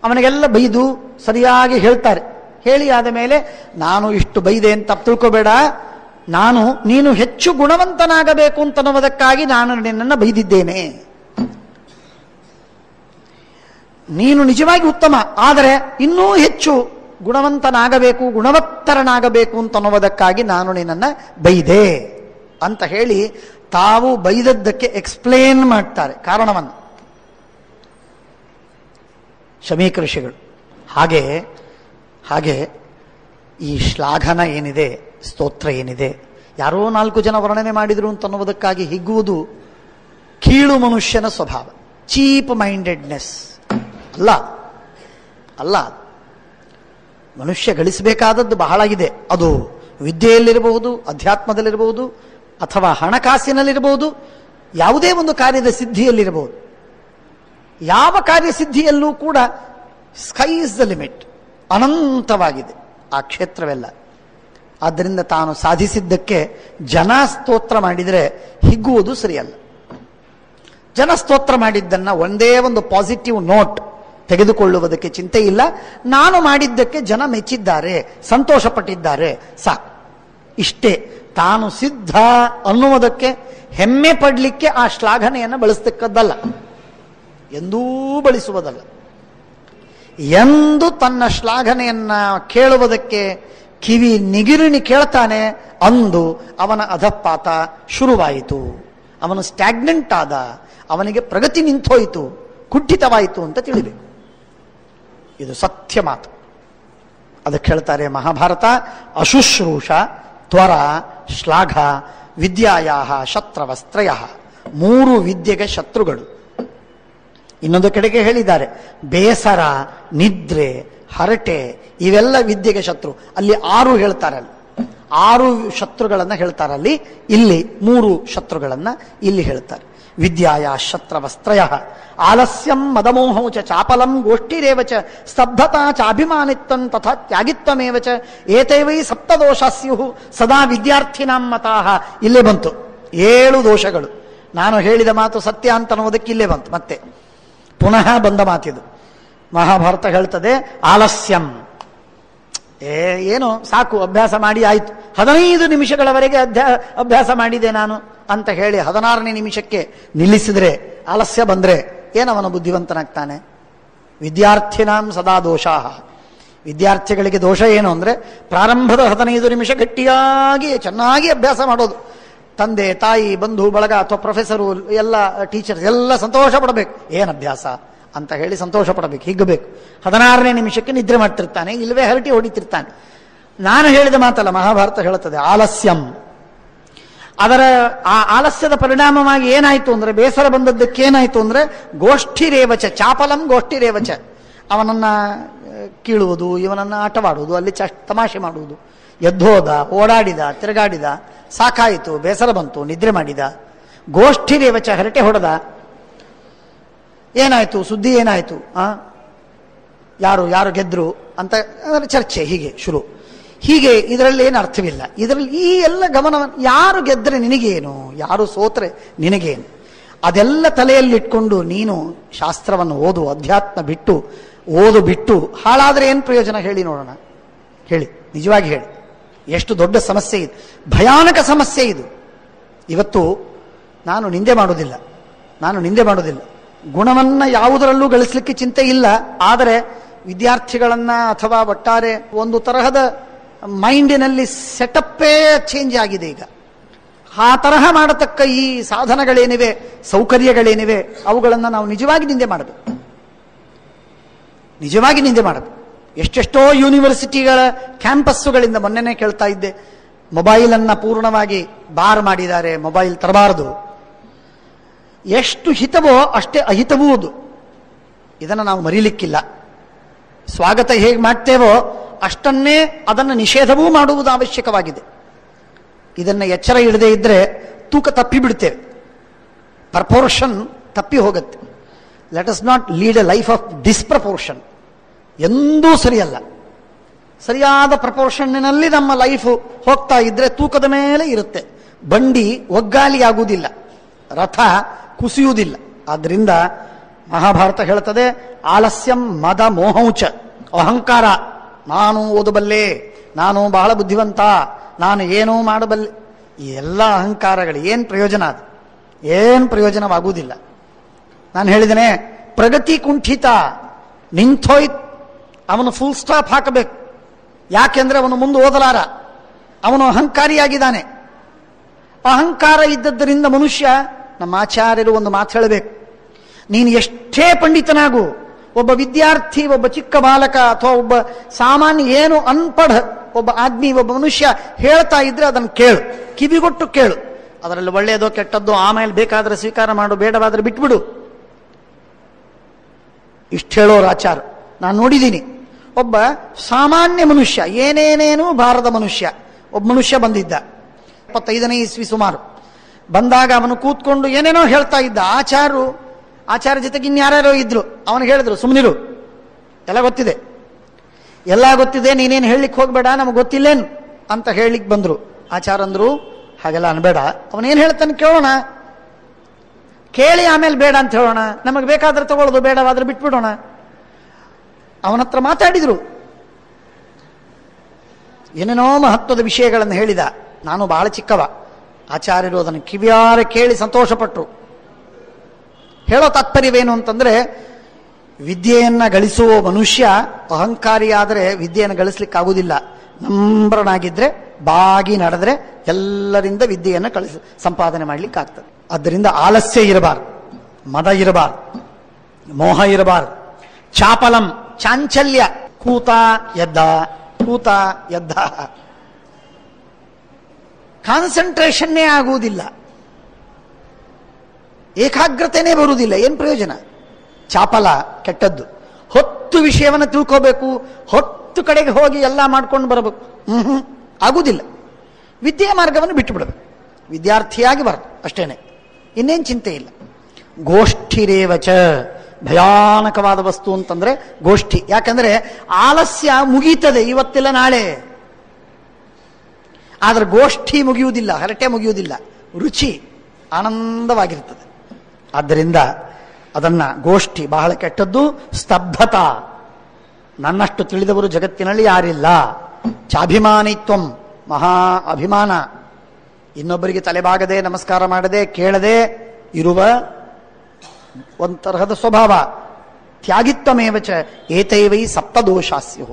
ಅವನಿಗೆಲ್ಲ ಬೈದು ಸರಿಯಾಗಿ ಹೇಳ್ತಾರೆ. ಹೇಳಿ ಆದ ಮೇಲೆ, ನಾನು ಇಷ್ಟು ಬೈದೆ ಅಂತ ತಪ್ಪು ತಿಳ್ಕೋಬೇಡ, ನೀನು ಹೆಚ್ಚು ಗುಣವಂತನಾಗಬೇಕು ಅಂತನ್ನುವುದಕ್ಕಾಗಿ ನಾನು ನಿನ್ನನ್ನು ಬೈದಿದ್ದೇನೆ. ನೀನು ನಿಜವಾಗಿ ಉತ್ತಮ, ಆದರೆ ಇನ್ನೂ ಹೆಚ್ಚು ಗುಣವಂತನಾಗಬೇಕು, ಗುಣವತ್ತರನಾಗಬೇಕು ಅಂತನ್ನುವುದಕ್ಕಾಗಿ ನಾನು ನಿನ್ನನ್ನು ಬೈದೆ ಅಂತ ಹೇಳಿ ತಾವು ಬೈದದ್ದಕ್ಕೆ ಎಕ್ಸ್ಪ್ಲೇನ್ ಮಾಡ್ತಾರೆ ಕಾರಣವನ್ನು ಶಮೀಕ ಋಷಿಗಳು. ಹಾಗೆ ಈ ಶ್ಲಾಘನ ಏನಿದೆ, ಸ್ತೋತ್ರ ಏನಿದೆ, ಯಾರೋ 4 ಜನ ವರ್ಣನೆ ಮಾಡಿದ್ರು ಅಂತನ್ನುವುದಕ್ಕಾಗಿ ಹಿಗ್ಗುವುದು ಕೀಳು ಮನುಷ್ಯನ ಸ್ವಭಾವ, ಚೀಪ್ ಮೈಂಡೆಡ್ನೆಸ್ ಅಲ್ಲ. ಮನುಷ್ಯ ಗಳಿಸಬೇಕಾದದ್ದು ಬಹಳ ಇದೆ. ಅದು ವಿದ್ಯೆಯಲ್ಲಿರಬಹುದು, ಅಧ್ಯಾತ್ಮದಲ್ಲಿರಬಹುದು, ಅಥವಾ ಹಣಕಾಸಿನಲ್ಲಿರಬಹುದು, ಯಾವುದೇ ಒಂದು ಕಾರ್ಯದ ಸಿದ್ಧಿಯಲ್ಲಿರಬಹುದು. ಯಾವ ಕಾರ್ಯಸಿದ್ಧಿಯಲ್ಲೂ ಕೂಡ ಸ್ಕೈ ಇಸ್ ದ ಲಿಮಿಟ್, ಅನಂತವಾಗಿದೆ ಆ ಕ್ಷೇತ್ರವೆಲ್ಲ. ಆದ್ದರಿಂದ ತಾನು ಸಾಧಿಸಿದ್ದಕ್ಕೆ ಜನ ಸ್ತೋತ್ರ ಮಾಡಿದರೆ ಹಿಗ್ಗುವುದು ಸರಿಯಲ್ಲ. ಜನ ಸ್ತೋತ್ರ ಮಾಡಿದ್ದನ್ನು ಒಂದೇ ಒಂದು ಪಾಸಿಟಿವ್ ನೋಟ್ ತೆಗೆದುಕೊಳ್ಳುವುದಕ್ಕೆ ಚಿಂತೆ ಇಲ್ಲ. ನಾನು ಮಾಡಿದ್ದಕ್ಕೆ ಜನ ಮೆಚ್ಚಿದ್ದಾರೆ, ಸಂತೋಷಪಟ್ಟಿದ್ದಾರೆ, ಸಾಕು, ಇಷ್ಟೇ. ತಾನು ಸಿದ್ಧ ಅನ್ನುವುದಕ್ಕೆ ಹೆಮ್ಮೆ ಪಡಲಿಕ್ಕೆ ಆ ಶ್ಲಾಘನೆಯನ್ನು ಬಳಸ್ತಕ್ಕದ್ದಲ್ಲ, ಎಂದೂ ಬಳಸುವುದಲ್ಲ. ಎಂದು ತನ್ನ ಶ್ಲಾಘನೆಯನ್ನ ಕೇಳುವುದಕ್ಕೆ ಕಿವಿ ನಿಗಿರಿಣಿ ಕೇಳ್ತಾನೆ, ಅಂದು ಅವನ ಅಧಪಾತ ಶುರುವಾಯಿತು. ಅವನು ಸ್ಟ್ಯಾಗ್ನೆಂಟ್ ಆದ, ಅವನಿಗೆ ಪ್ರಗತಿ ನಿಂತೋಯಿತು, ಕುಂಠಿತವಾಯಿತು ಅಂತ ತಿಳಿಬೇಕು. ಇದು ಸತ್ಯ ಮಾತು. ಅದಕ್ಕೆ ಹೇಳ್ತಾರೆ ಮಹಾಭಾರತ, ಅಶುಶ್ರೂಷ ತ್ವರ ಶ್ಲಾಘ ವಿದ್ಯಾಯಾ ಶತ್ರವಸ್ತ್ರಯ. 3 ವಿದ್ಯೆಗೆ ಶತ್ರುಗಳು. ಇನ್ನೊಂದು ಕಡೆಗೆ ಹೇಳಿದ್ದಾರೆ, ಬೇಸರ, ನಿದ್ರೆ, ಹರಟೆ ಇವೆಲ್ಲ ವಿದ್ಯೆಗೆ ಶತ್ರು. ಅಲ್ಲಿ 6 ಹೇಳ್ತಾರೆ, ಅಲ್ಲಿ 6 ಶತ್ರುಗಳನ್ನು ಹೇಳ್ತಾರೆ. ಇಲ್ಲಿ 3 ಶತ್ರುಗಳನ್ನು ಇಲ್ಲಿ ಹೇಳ್ತಾರೆ. ವಿದ್ಯಾಯ ಶತ್ರವಸ್ತ್ರಯ ಆಲಸ್ಯಂ ಮದಮೋಹೌ ಚ ಚಾಪಲಂ ಗೋಷ್ಠಿರೇವ ಚ ಸ್ತಬ್ಧತಾ ಚಾಭಿಮಾನಿತ್ವಂ ತಥಾ ತ್ಯಾಗಿತ್ವಮೇವ ಚ ಏತೈವೈ ಸಪ್ತದೋಷ ಸ್ಯುಃ ಸದಾ ವಿದ್ಯಾರ್ಥಿನಾಂ ಮತಾಃ. ಇಲ್ಲೇ ಬಂತು 7 ದೋಷಗಳು. ನಾನು ಹೇಳಿದ ಮಾತು ಸತ್ಯ ಅಂತ ಅನ್ನೋದಕ್ಕೆ ಇಲ್ಲೇ ಬಂತು. ಮತ್ತೆ ಪುನಃ ಬಂದ ಮಾತಿದು. ಮಹಾಭಾರತ ಹೇಳ್ತದೆ, ಆಲಸ್ಯಂ, ಏನು ಸಾಕು, ಅಭ್ಯಾಸ ಮಾಡಿ ಆಯಿತು, 15 ನಿಮಿಷಗಳವರೆಗೆ ಅಭ್ಯಾಸ ಮಾಡಿದೆ ನಾನು ಅಂತ ಹೇಳಿ 16ನೇ ನಿಮಿಷಕ್ಕೆ ನಿಲ್ಲಿಸಿದ್ರೆ, ಆಲಸ್ಯ ಬಂದ್ರೆ ಏನವನ ಬುದ್ಧಿವಂತನಾಗ್ತಾನೆ? ವಿದ್ಯಾರ್ಥಿನಾಂ ಸದಾ ದೋಷಾಹ. ವಿದ್ಯಾರ್ಥಿಗಳಿಗೆ ದೋಷ ಏನು ಅಂದರೆ, ಪ್ರಾರಂಭದ 15 ನಿಮಿಷ ಗಟ್ಟಿಯಾಗಿ ಚೆನ್ನಾಗಿ ಅಭ್ಯಾಸ ಮಾಡೋದು. ತಂದೆ ತಾಯಿ ಬಂಧು ಬಳಗ ಅಥವಾ ಪ್ರೊಫೆಸರು ಎಲ್ಲ ಟೀಚರ್ಸ್ ಎಲ್ಲ ಸಂತೋಷ ಪಡಬೇಕು, ಏನು ಅಭ್ಯಾಸ ಅಂತ ಹೇಳಿ ಸಂತೋಷ ಪಡಬೇಕು, ಹಿಗ್ಗಬೇಕು. 16ನೇ ನಿಮಿಷಕ್ಕೆ ನಿದ್ರೆ ಮಾಡ್ತಿರ್ತಾನೆ, ಇಲ್ಲವೇ ಹರಟಿ ಹೊಡಿತಿರ್ತಾನೆ. ನಾನು ಹೇಳಿದ ಮಾತಲ್ಲ, ಮಹಾಭಾರತ ಹೇಳುತ್ತದೆ ಆಲಸ್ಯಂ. ಅದರ ಆ ಆಲಸ್ಯದ ಪರಿಣಾಮವಾಗಿ ಏನಾಯಿತು ಅಂದರೆ, ಬೇಸರ ಬಂದದ್ದಕ್ಕೇನಾಯಿತು ಅಂದರೆ, ಗೋಷ್ಠಿರೇವಚ ಚಾಪಲಂ ಗೋಷ್ಠಿರೇವಚ. ಅವನನ್ನ ಕೀಳುವುದು, ಇವನನ್ನು ಆಟವಾಡುವುದು, ಅಲ್ಲಿ ತಮಾಷೆ ಮಾಡುವುದು. ಎದ್ದೋದ, ಓಡಾಡಿದ, ತಿರುಗಾಡಿದ, ಸಾಕಾಯಿತು, ಬೇಸರ ಬಂತು, ನಿದ್ರೆ ಮಾಡಿದ. ಗೋಷ್ಠಿರೇವಚ, ಹರಟೆ ಹೊಡೆದ. ಏನಾಯ್ತು, ಸುದ್ದಿ ಏನಾಯ್ತು, ಯಾರು ಗೆದ್ರು ಅಂತ ಅದರ ಚರ್ಚೆ, ಹೀಗೆ ಶುರು. ಹೀಗೆ ಇದರಲ್ಲಿ ಏನು ಅರ್ಥವಿಲ್ಲ. ಇದರಲ್ಲಿ ಈ ಎಲ್ಲ ಗಮನವನ್ನು, ಯಾರು ಗೆದ್ರೆ ನಿನಗೇನು, ಯಾರು ಸೋತ್ರೆ ನಿನಗೇನು, ಅದೆಲ್ಲ ತಲೆಯಲ್ಲಿಟ್ಕೊಂಡು ನೀನು ಶಾಸ್ತ್ರವನ್ನು ಓದು, ಅಧ್ಯಾತ್ಮ ಬಿಟ್ಟು ಓದು ಬಿಟ್ಟು ಹಾಳಾದರೆ ಏನು ಪ್ರಯೋಜನ ಹೇಳಿ ನೋಡೋಣ. ಹೇಳಿ, ನಿಜವಾಗಿ ಹೇಳಿ. ಎಷ್ಟು ದೊಡ್ಡ ಸಮಸ್ಯೆ ಇದು, ಭಯಾನಕ ಸಮಸ್ಯೆ ಇದು. ಇವತ್ತು ನಾನು ನಿಂದೆ ಮಾಡೋದಿಲ್ಲ, ಗುಣವನ್ನ ಯಾವುದರಲ್ಲೂ ಗಳಿಸಲಿಕ್ಕೆ ಚಿಂತೆ ಇಲ್ಲ. ಆದರೆ ವಿದ್ಯಾರ್ಥಿಗಳನ್ನ ಅಥವಾ ಒಟ್ಟಾರೆ ಒಂದು ತರಹದ ಮೈಂಡಿನಲ್ಲಿ ಸೆಟಪ್ಪೇ ಚೇಂಜ್ ಆಗಿದೆ ಈಗ. ಆ ತರಹ ಮಾಡತಕ್ಕ ಈ ಸಾಧನಗಳೇನಿವೆ, ಸೌಕರ್ಯಗಳೇನಿವೆ, ಅವುಗಳನ್ನು ನಾವು ನಿಜವಾಗಿ ನಿಂದೆ ಮಾಡಬೇಕು. ಎಷ್ಟೆಷ್ಟೋ ಯೂನಿವರ್ಸಿಟಿಗಳ ಕ್ಯಾಂಪಸ್ಸುಗಳಿಂದ ಮೊನ್ನೆನೇ ಕೇಳ್ತಾ ಇದ್ದೆ, ಮೊಬೈಲನ್ನು ಪೂರ್ಣವಾಗಿ ಬಾರ್ ಮಾಡಿದ್ದಾರೆ, ಮೊಬೈಲ್ ತರಬಾರದು. ಎಷ್ಟು ಹಿತವೋ ಅಷ್ಟೇ ಅಹಿತವೂ ಅದು. ಇದನ್ನು ನಾವು ಮರೀಲಿಕ್ಕಿಲ್ಲ. ಸ್ವಾಗತ ಹೇಗೆ ಮಾಡ್ತೇವೋ ಅಷ್ಟನ್ನೇ ಅದನ್ನು ನಿಷೇಧವೂ ಮಾಡುವುದು ಅವಶ್ಯಕವಾಗಿದೆ. ಇದನ್ನು ಎಚ್ಚರ ಇಡದೇ ಇದ್ದರೆ ತೂಕ ತಪ್ಪಿ ಬಿಡ್ತೇವೆ, ಪ್ರಪೋರ್ಷನ್ ತಪ್ಪಿ ಹೋಗುತ್ತೆ. Let us not lead a life of disproportion. ಎಂದೂ ಸರಿಯಲ್ಲ. ಸರಿಯಾದ ಪ್ರಪೋರ್ಷನ್ನಲ್ಲಿ ನಮ್ಮ ಲೈಫು ಹೋಗ್ತಾ ಇದ್ರೆ ತೂಕದ ಮೇಲೆ ಇರುತ್ತೆ. ಬಂಡಿ ಒಗ್ಗಾಲಿಯಾಗುವುದಿಲ್ಲ, ರಥ ಕುಸಿಯುವುದಿಲ್ಲ. ಆದ್ದರಿಂದ ಮಹಾಭಾರತ ಹೇಳ್ತದೆ, ಆಲಸ್ಯಂ ಮದ ಮೋಹೌಚ, ಅಹಂಕಾರ, ನಾನು ಓದಬಲ್ಲೆ, ನಾನು ಬಹಳ ಬುದ್ಧಿವಂತ, ನಾನು ಏನೂ ಮಾಡಬಲ್ಲೆ, ಈ ಎಲ್ಲ ಅಹಂಕಾರಗಳು ಏನು ಪ್ರಯೋಜನ? ಅದು ಏನು ಪ್ರಯೋಜನವಾಗುವುದಿಲ್ಲ. ನಾನು ಹೇಳಿದ್ದೇನೆ, ಪ್ರಗತಿ ಕುಂಠಿತ, ನಿಂತೋಯ್ತು. ಅವನು ಫುಲ್ ಸ್ಟಾಪ್ ಹಾಕಬೇಕು. ಯಾಕೆಂದ್ರೆ ಅವನು ಮುಂದೆ ಓದಲಾರ, ಅವನು ಅಹಂಕಾರಿಯಾಗಿದ್ದಾನೆ. ಅಹಂಕಾರ ಇದ್ದದ್ದರಿಂದ ಮನುಷ್ಯ, ನಮ್ಮ ಆಚಾರ್ಯರು ಒಂದು ಮಾತು ಹೇಳಬೇಕು, ನೀನು ಎಷ್ಟೇ ಪಂಡಿತನಾಗು, ಒಬ್ಬ ವಿದ್ಯಾರ್ಥಿ, ಒಬ್ಬ ಚಿಕ್ಕ ಬಾಲಕ ಅಥವಾ ಒಬ್ಬ ಸಾಮಾನ್ಯ ಏನು ಅನ್ಪಢ ಒಬ್ಬ ಆದ್ಮಿ, ಒಬ್ಬ ಮನುಷ್ಯ ಹೇಳ್ತಾ ಇದ್ರೆ ಅದನ್ನು ಕೇಳು, ಕಿವಿಗೊಟ್ಟು ಕೇಳು. ಅದರಲ್ಲಿ ಒಳ್ಳೆಯದೋ ಕೆಟ್ಟದ್ದೋ ಆಮೇಲೆ ಬೇಕಾದ್ರೆ ಸ್ವೀಕಾರ ಮಾಡು, ಬೇಡವಾದ್ರೆ ಬಿಟ್ಬಿಡು. ಇಷ್ಟು ಹೇಳೋರು ಆಚಾರ. ನಾನು ನೋಡಿದ್ದೀನಿ, ಒಬ್ಬ ಸಾಮಾನ್ಯ ಮನುಷ್ಯ, ಏನೇನೇನೂ ಬಾರದ ಮನುಷ್ಯ, ಒಬ್ಬ ಮನುಷ್ಯ ಬಂದಿದ್ದ, 25ನೇ ಇಸ್ವಿ ಸುಮಾರು. ಬಂದಾಗ ಅವನು ಕೂತ್ಕೊಂಡು ಏನೇನೋ ಹೇಳ್ತಾ ಇದ್ದ. ಆಚಾರ್ಯ ಜೊತೆಗೆ ಇನ್ಯಾರ್ಯಾರೋ ಇದ್ರು. ಅವನು ಹೇಳಿದ್ರು, ಸುಮ್ಮನಿರು, ಎಲ್ಲ ಗೊತ್ತಿದೆ, ನೀನೇನು ಹೇಳಲಿಕ್ಕೆ ಹೋಗ್ಬೇಡ, ನಮಗೆ ಗೊತ್ತಿಲ್ಲೇನು ಅಂತ ಹೇಳಲಿಕ್ಕೆ ಬಂದ್ರು. ಆಚಾರ ಅಂದ್ರು, ಹಾಗೆಲ್ಲ ಅನ್ಬೇಡ, ಅವನೇನು ಹೇಳ್ತಾನೆ ಕೇಳೋಣ, ಕೇಳಿ ಆಮೇಲೆ ಬೇಡ ಅಂತ ಹೇಳೋಣ, ನಮಗೆ ಬೇಕಾದ್ರೆ ತಗೊಳ್ಳೋದು, ಬೇಡವಾದ್ರೆ ಬಿಟ್ಬಿಡೋಣ. ಅವನ ಹತ್ರ ಮಾತಾಡಿದ್ರು, ಏನೇನೋ ಮಹತ್ವದ ವಿಷಯಗಳನ್ನು ಹೇಳಿದ. ನಾನು ಬಹಳ ಚಿಕ್ಕವ, ಆಚಾರ್ಯರು ಅದನ್ನು ಕಿವಿಯಾರೆ ಕೇಳಿ ಸಂತೋಷಪಟ್ಟರು. ಹೇಳೋ ತಾತ್ಪರ್ಯವೇನು ಅಂತಂದ್ರೆ, ವಿದ್ಯೆಯನ್ನ ಗಳಿಸುವ ಮನುಷ್ಯ ಅಹಂಕಾರಿಯಾದರೆ ವಿದ್ಯೆಯನ್ನು ಗಳಿಸ್ಲಿಕ್ಕಾಗುವುದಿಲ್ಲ. ನಮ್ರನಾಗಿದ್ರೆ, ಬಾಗಿ ನಡೆದ್ರೆ ಎಲ್ಲರಿಂದ ವಿದ್ಯೆಯನ್ನು ಸಂಪಾದನೆ ಮಾಡ್ಲಿಕ್ಕಾಗ್ತದೆ. ಆದ್ದರಿಂದ ಆಲಸ್ಯ ಇರಬಾರ್ದು, ಮದ ಇರಬಾರ್ದು, ಮೋಹ ಇರಬಾರ್ದು. ಚಾಪಲಂ, ಚಾಂಚಲ್ಯ, ಕೂತ ಎದ್ದ, ಕಾನ್ಸಂಟ್ರೇಷನ್ನೇ ಆಗುವುದಿಲ್ಲ, ಏಕಾಗ್ರತೆನೇ ಬರುವುದಿಲ್ಲ. ಏನು ಪ್ರಯೋಜನ? ಚಾಪಲ ಕೆಟ್ಟದ್ದು. 10 ವಿಷಯವನ್ನು ತಿಳ್ಕೋಬೇಕು, 10 ಕಡೆಗೆ ಹೋಗಿ ಎಲ್ಲ ಮಾಡ್ಕೊಂಡು ಬರಬೇಕು, ಆಗುವುದಿಲ್ಲ. ವಿದ್ಯೆಯ ಮಾರ್ಗವನ್ನು ಬಿಟ್ಟು ಬಿಡಬೇಕು, ವಿದ್ಯಾರ್ಥಿಯಾಗಿ ಬರಬೇಕು ಅಷ್ಟೇನೆ, ಇನ್ನೇನು ಚಿಂತೆ ಇಲ್ಲ. ಗೋಷ್ಠಿರೇವಚ, ಭಯಾನಕವಾದ ವಸ್ತು ಅಂತಂದ್ರೆ ಗೋಷ್ಠಿ. ಯಾಕಂದ್ರೆ ಆಲಸ್ಯ ಮುಗೀತದೆ ಇವತ್ತಿಲ್ಲ ನಾಳೆ, ಆದ್ರೆ ಗೋಷ್ಠಿ ಮುಗಿಯುವುದಿಲ್ಲ, ಹರಟೆ ಮುಗಿಯುವುದಿಲ್ಲ, ರುಚಿ ಆನಂದವಾಗಿರ್ತದೆ. ಆದ್ದರಿಂದ ಅದನ್ನ ಗೋಷ್ಠಿ ಬಹಳ ಕೆಟ್ಟದ್ದು. ಸ್ತಬ್ಧತಾ, ನನ್ನಷ್ಟು ತಿಳಿದವರು ಜಗತ್ತಿನಲ್ಲಿ ಯಾರಿಲ್ಲ. ಚಾಭಿಮಾನಿತ್ವಂ, ಮಹಾ ಅಭಿಮಾನ, ಇನ್ನೊಬ್ಬರಿಗೆ ತಲೆಬಾಗದೆ, ನಮಸ್ಕಾರ ಮಾಡದೆ, ಕೇಳದೆ ಇರುವ ಒಂದು ತರಹದ ಸ್ವಭಾವ. ತ್ಯಾಗಿತ್ವಮೇವಚ ಏತೈವೈ ಸಪ್ತದೋಷಾಸ್ಯು.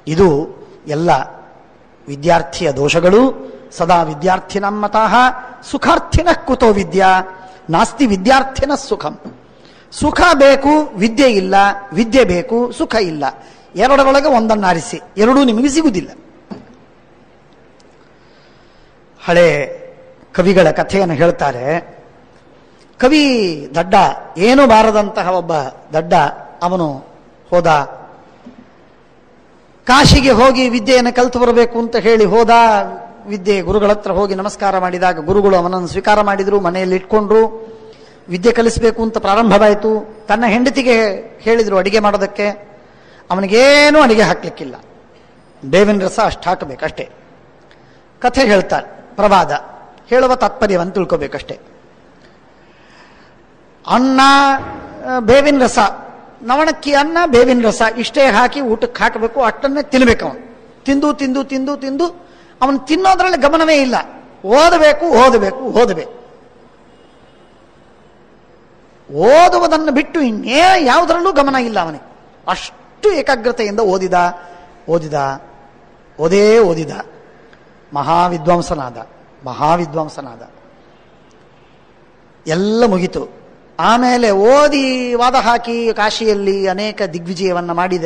ಇದು ಎಲ್ಲ ವಿದ್ಯಾರ್ಥಿಯ ದೋಷಗಳು. ಸದಾ ವಿದ್ಯಾರ್ಥಿನಂ ಮತಃ ಸುಖಾರ್ಥಿನಃ ಕುತೋ ವಿದ್ಯಾ ನಾಸ್ತಿ ವಿದ್ಯಾರ್ಥಿನ ಸುಖಂ. ಸುಖ ಬೇಕು, ವಿದ್ಯೆ ಇಲ್ಲ, ವಿದ್ಯೆ ಬೇಕು, ಸುಖ ಇಲ್ಲ. ಎರಡರೊಳಗೆ ಒಂದನ್ನಾರಿಸಿ, ಎರಡೂ ನಿಮಗೆ ಸಿಗುವುದಿಲ್ಲ. ಹಳೆ ಕವಿಗಳ ಕಥೆಯನ್ನು ಹೇಳ್ತಾರೆ. ಕವಿ ದಡ್ಡ, ಏನೂ ಬಾರದಂತಹ ಒಬ್ಬ ದಡ್ಡ, ಅವನು ಹೋದ ಕಾಶಿಗೆ ಹೋಗಿ ವಿದ್ಯೆಯನ್ನು ಕಲಿತು ಬರಬೇಕು ಅಂತ ಹೇಳಿ ಹೋದ. ವಿದ್ಯೆ ಗುರುಗಳ ಹತ್ರ ಹೋಗಿ ನಮಸ್ಕಾರ ಮಾಡಿದಾಗ ಗುರುಗಳು ಅವನನ್ನು ಸ್ವೀಕಾರ ಮಾಡಿದ್ರು, ಮನೆಯಲ್ಲಿ ಇಟ್ಕೊಂಡ್ರು. ವಿದ್ಯೆ ಕಲಿಸಬೇಕು ಅಂತ ಪ್ರಾರಂಭವಾಯಿತು. ತನ್ನ ಹೆಂಡತಿಗೆ ಹೇಳಿದ್ರು ಅಡಿಗೆ ಮಾಡೋದಕ್ಕೆ. ಅವನಿಗೇನೂ ಅಡಿಗೆ ಹಾಕ್ಲಿಕ್ಕಿಲ್ಲ, ಬೇವಿನ ರಸ ಅಷ್ಟು ಹಾಕಬೇಕಷ್ಟೇ. ಕಥೆ ಹೇಳ್ತಾರೆ, ಪ್ರವಾದ ಹೇಳುವ ತಾತ್ಪರ್ಯವನ್ನು ತಿಳ್ಕೋಬೇಕಷ್ಟೇ. ಅನ್ನ, ಬೇವಿನ ರಸ, ನವಣಕ್ಕಿ ಅನ್ನ, ಬೇವಿನ ರಸ ಇಷ್ಟೇ ಹಾಕಿ ಊಟಕ್ಕೆ ಹಾಕಬೇಕು. ಅಷ್ಟನ್ನೇ ತಿನ್ಬೇಕು. ಅವನು ತಿಂದು ತಿಂದು ತಿಂದು ತಿಂದು ಅವನು ತಿನ್ನೋದ್ರಲ್ಲಿ ಗಮನವೇ ಇಲ್ಲ. ಓದಬೇಕು ಓದಬೇಕು ಓದಬೇಕು. ಓದುವುದನ್ನು ಬಿಟ್ಟು ಇನ್ನೇ ಯಾವುದರಲ್ಲೂ ಗಮನ ಇಲ್ಲ ಅವನಿಗೆ. ಅಷ್ಟು ಏಕಾಗ್ರತೆಯಿಂದ ಓದಿದ ಓದಿದ ಓದಿದ ಮಹಾವಿದ್ವಾಂಸನಾದ. ಎಲ್ಲ ಮುಗಿತು. ಆಮೇಲೆ ಓದಿ ವಾದ ಹಾಕಿ ಕಾಶಿಯಲ್ಲಿ ಅನೇಕ ದಿಗ್ವಿಜಯವನ್ನು ಮಾಡಿದ,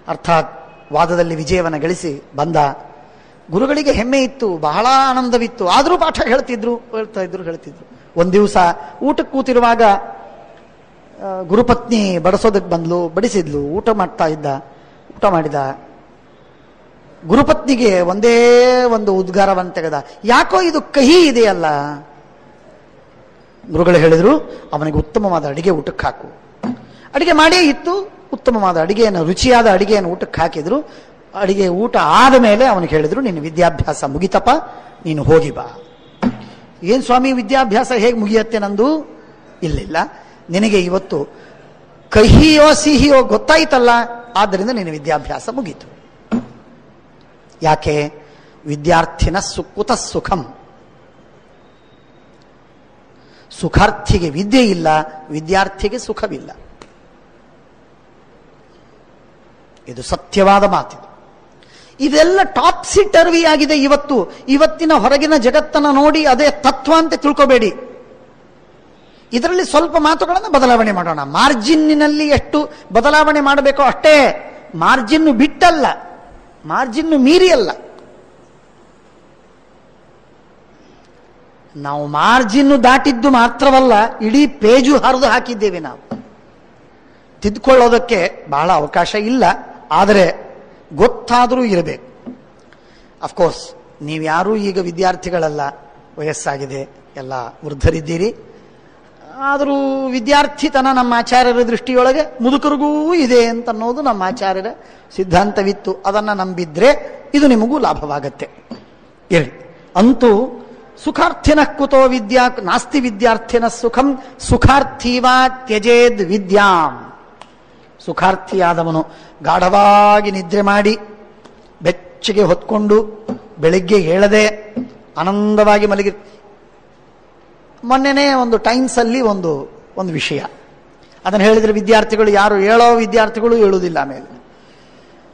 ಅರ್ಥಾತ್ ವಾದದಲ್ಲಿ ವಿಜಯವನ್ನು ಗಳಿಸಿ ಬಂದ. ಗುರುಗಳಿಗೆ ಹೆಮ್ಮೆ ಇತ್ತು, ಬಹಳ ಆನಂದವಿತ್ತು. ಆದರೂ ಪಾಠ ಹೇಳ್ತಿದ್ರು. ಒಂದು ದಿವಸ ಊಟಕ್ಕೆ ಕೂತಿರುವಾಗ ಗುರುಪತ್ನಿ ಬಡಿಸೋದಕ್ಕೆ ಬಂದ್ಲು, ಬಡಿಸಿದ್ಲು. ಊಟ ಮಾಡಿದ. ಗುರುಪತ್ನಿಗೆ ಒಂದೇ ಒಂದು ಉದ್ಗಾರವನ್ನು ತೆಗೆದ, ಯಾಕೋ ಇದು ಕಹಿ ಇದೆಯಲ್ಲ. ಗುರುಗಳು ಹೇಳಿದ್ರು, ಅವನಿಗೆ ಉತ್ತಮವಾದ ಅಡಿಗೆ ಊಟಕ್ಕೆ ಹಾಕು. ಅಡಿಗೆ ಮಾಡೇ ಇತ್ತು. ಉತ್ತಮವಾದ ಅಡಿಗೆಯನ್ನು, ರುಚಿಯಾದ ಅಡಿಗೆಯನ್ನು ಊಟಕ್ಕೆ ಹಾಕಿದ್ರು. ಅಡಿಗೆ ಊಟ ಆದ ಮೇಲೆ ಅವನಿಗೆ ಹೇಳಿದ್ರು, ನಿನ್ನ ವಿದ್ಯಾಭ್ಯಾಸ ಮುಗಿತಪ್ಪ, ನೀನು ಹೋಗಿ ಬಾ. ಏನ್ ಸ್ವಾಮಿ ವಿದ್ಯಾಭ್ಯಾಸ ಹೇಗೆ ಮುಗಿಯತ್ತೆ ನಂದು? ಇಲ್ಲ, ನಿನಗೆ ಇವತ್ತು ಕಹಿಯೋ ಸಿಹಿಯೋ ಗೊತ್ತಾಯ್ತಲ್ಲ, ಆದ್ದರಿಂದ ನಿನ್ನ ವಿದ್ಯಾಭ್ಯಾಸ ಮುಗೀತು. ಯಾಕೆ? ವಿದ್ಯಾರ್ಥಿನ ಕುತ ಸುಖಂ. ಸುಖಾರ್ಥಿಗೆ ವಿದ್ಯೆ ಇಲ್ಲ, ವಿದ್ಯಾರ್ಥಿಗೆ ಸುಖವಿಲ್ಲ. ಇದು ಸತ್ಯವಾದ ಮಾತಿದು. ಇದೆಲ್ಲ ಟಾಪ್ಸಿ ಟರ್ವಿ ಆಗಿದೆ ಇವತ್ತಿನ ಹೊರಗಿನ ಜಗತ್ತನ್ನು ನೋಡಿ ಅದೇ ತತ್ವ ಅಂತ ತಿಳ್ಕೋಬೇಡಿ. ಇದರಲ್ಲಿ ಸ್ವಲ್ಪ ಮಾತುಗಳನ್ನು ಬದಲಾವಣೆ ಮಾಡೋಣ. ಮಾರ್ಜಿನ್ನಿನಲ್ಲಿ ಎಷ್ಟು ಬದಲಾವಣೆ ಮಾಡಬೇಕೋ ಅಷ್ಟೇ, ಮಾರ್ಜಿನ್ ಬಿಟ್ಟಲ್ಲ, ಮಾರ್ಜಿನ್ ಮೀರಿ ಅಲ್ಲ. ನಾವು ಮಾರ್ಜಿನ್ ದಾಟಿದ್ದು ಮಾತ್ರವಲ್ಲ, ಇಡೀ ಪೇಜು ಹರಿದು ಹಾಕಿದ್ದೇವೆ. ನಾವು ತಿದ್ದುಕೊಳ್ಳೋದಕ್ಕೆ ಬಹಳ ಅವಕಾಶ ಇಲ್ಲ, ಆದರೆ ಗೊತ್ತಾದರೂ ಇರಬೇಕು. ಅಫ್ಕೋರ್ಸ್ ನೀವ್ಯಾರೂ ಈಗ ವಿದ್ಯಾರ್ಥಿಗಳಲ್ಲ, ವಯಸ್ಸಾಗಿದೆ, ಎಲ್ಲ ವೃದ್ಧರಿದ್ದೀರಿ. ಆದರೂ ವಿದ್ಯಾರ್ಥಿತನ ನಮ್ಮ ಆಚಾರ್ಯರ ದೃಷ್ಟಿಯೊಳಗೆ ಮುದುಕರಿಗೂ ಇದೆ ಅಂತ ಅನ್ನೋದು ನಮ್ಮ ಆಚಾರ್ಯರ ಸಿದ್ಧಾಂತವಿತ್ತು. ಅದನ್ನು ನಂಬಿದ್ರೆ ಇದು ನಿಮಗೂ ಲಾಭವಾಗತ್ತೆ. ಇರಲಿ. ಅಂತೂ ಸುಖಾರ್ಥಿನ ಕುತೋ ವಿದ್ಯಾ ನಾಸ್ತಿ ವಿದ್ಯಾರ್ಥಿನ ಸುಖಂ ಸುಖಾರ್ಥೀವಾ ತ್ಯಜೇದ್ ವಿದ್ಯಾಂ. ಸುಖಾರ್ಥಿಯಾದವನು ಗಾಢವಾಗಿ ನಿದ್ರೆ ಮಾಡಿ ಬೆಚ್ಚಗೆ ಹೊತ್ಕೊಂಡು ಬೆಳಿಗ್ಗೆ ಏಳದೆ ಆನಂದವಾಗಿ ಮಲಗಿ. ಮೊನ್ನೆನೇ ಒಂದು ಟೈಮ್ಸ್ ಅಲ್ಲಿ ಒಂದು ವಿಷಯ ಅದನ್ನು ಹೇಳಿದ್ರೆ ವಿದ್ಯಾರ್ಥಿಗಳು ಯಾರು ಹೇಳೋ ವಿದ್ಯಾರ್ಥಿಗಳು ಹೇಳುವುದಿಲ್ಲ. ಆಮೇಲೆ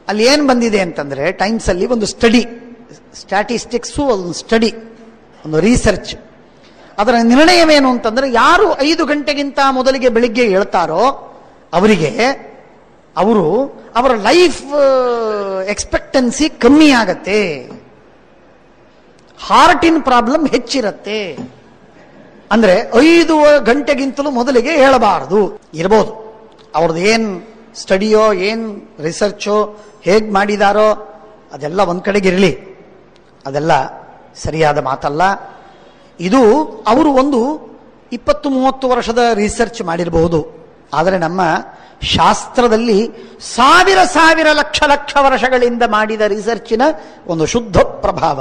ಅಲ್ಲಿ ಏನು ಬಂದಿದೆ ಅಂತಂದ್ರೆ, ಟೈಮ್ಸ್ ಅಲ್ಲಿ ಒಂದು ಸ್ಟಡಿ, ಸ್ಟ್ಯಾಟಿಸ್ಟಿಕ್ಸು ಒಂದು ಸ್ಟಡಿ, ಒಂದು ರಿಸರ್ಚ್. ಅದರ ನಿರ್ಣಯವೇನು ಅಂತಂದ್ರೆ, ಯಾರು 5 ಗಂಟೆಗಿಂತ ಮೊದಲಿಗೆ ಬೆಳಿಗ್ಗೆ ಹೇಳ್ತಾರೋ ಅವರಿಗೆ ಅವರ ಲೈಫ್ ಎಕ್ಸ್ಪೆಕ್ಟೆನ್ಸಿ ಕಮ್ಮಿ ಆಗತ್ತೆ, ಹಾರ್ಟಿನ ಪ್ರಾಬ್ಲಮ್ ಹೆಚ್ಚಿರತ್ತೆ. ಅಂದ್ರೆ 5 ಗಂಟೆಗಿಂತಲೂ ಮೊದಲಿಗೆ ಹೇಳಬಾರದು. ಇರಬಹುದು ಅವ್ರದ್ದು ಏನ್ ಸ್ಟಡಿಯೋ ಏನ್ ರಿಸರ್ಚೋ ಹೇಗ್ ಮಾಡಿದಾರೋ ಅದೆಲ್ಲ ಒಂದ್ ಕಡೆಗಿರಲಿ, ಅದೆಲ್ಲ ಸರಿಯಾದ ಮಾತಲ್ಲ. ಇದು ಅವರು ಒಂದು 20-30 ವರ್ಷದ ರಿಸರ್ಚ್ ಮಾಡಿರಬಹುದು. ಆದರೆ ನಮ್ಮ ಶಾಸ್ತ್ರದಲ್ಲಿ ಸಾವಿರ ಲಕ್ಷ ವರ್ಷಗಳಿಂದ ಮಾಡಿದ ರಿಸರ್ಚಿನ ಒಂದು ಶುದ್ಧ ಪ್ರಭಾವ.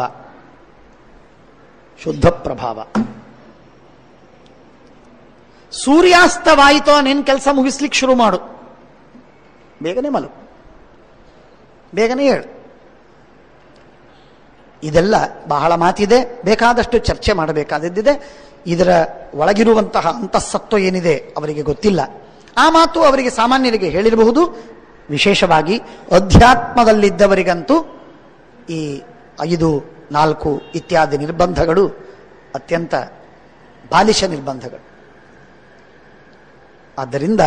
ಸೂರ್ಯಾಸ್ತವಾಯಿತೋ ನಿನ್ನ ಕೆಲಸ ಮುಗಿಸ್ಲಿಕ್ಕೆ ಶುರು ಮಾಡು, ಬೇಗನೆ ಮಲು, ಬೇಗನೆ ಹೇಳು. ಇದೆಲ್ಲ ಬಹಳ ಮಾತಿದೆ, ಬೇಕಾದಷ್ಟು ಚರ್ಚೆ ಮಾಡಬೇಕಾದದ್ದಿದೆ. ಇದರ ಒಳಗಿರುವಂತಹ ಅಂತಃಸತ್ವ ಏನಿದೆ ಅವರಿಗೆ ಗೊತ್ತಿಲ್ಲ. ಆ ಮಾತು ಅವರಿಗೆ ಸಾಮಾನ್ಯರಿಗೆ ಹೇಳಿರಬಹುದು. ವಿಶೇಷವಾಗಿ ಅಧ್ಯಾತ್ಮದಲ್ಲಿದ್ದವರಿಗಂತೂ ಈ 5, 4 ಇತ್ಯಾದಿ ನಿರ್ಬಂಧಗಳು ಅತ್ಯಂತ ಬಾಲಿಶ ನಿರ್ಬಂಧಗಳು. ಆದ್ದರಿಂದ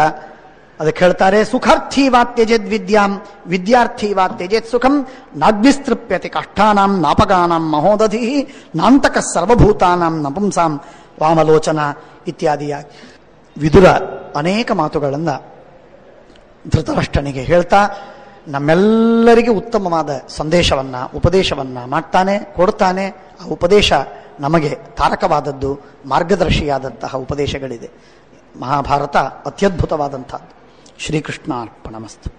ಅದಕ್ಕೆ ಹೇಳ್ತಾರೆ, ಸುಖಾರ್ಥಿ ವಾ ತ್ಯಜೇದ್ ವಿದ್ಯಾಂ ವಿದ್ಯಾರ್ಥಿ ವಾ ತ್ಯಜೇತ್ ಸುಖಂ ನಾಗ್ನಿಸ್ತೃಪ್ಯತೆ ಕಾಷ್ಠಾನಾಂ ನಾಪಗಾನಾಂ ಮಹೋದಧಿ ನಾಂತಕ ಸರ್ವಭೂತಾನಾಂ ನಪುಂಸಾಂ ವಾಮಲೋಚನ ಇತ್ಯಾದಿಯಾಗಿ ವಿದುರ ಅನೇಕ ಮಾತುಗಳನ್ನು ಧೃತರಾಷ್ಟ್ರನಿಗೆ ಹೇಳ್ತಾ ನಮ್ಮೆಲ್ಲರಿಗೆ ಉತ್ತಮವಾದ ಸಂದೇಶವನ್ನು ಉಪದೇಶವನ್ನು ಕೊಡ್ತಾನೆ. ಆ ಉಪದೇಶ ನಮಗೆ ತಾರಕವಾದದ್ದು, ಮಾರ್ಗದರ್ಶಿಯಾದಂತಹ ಉಪದೇಶಗಳಿದೆ. ಮಹಾಭಾರತ ಅತ್ಯದ್ಭುತವಾದಂಥದ್ದು. ಶ್ರೀಕೃಷ್ಣಾರ್ಪಣಮಸ್ತು.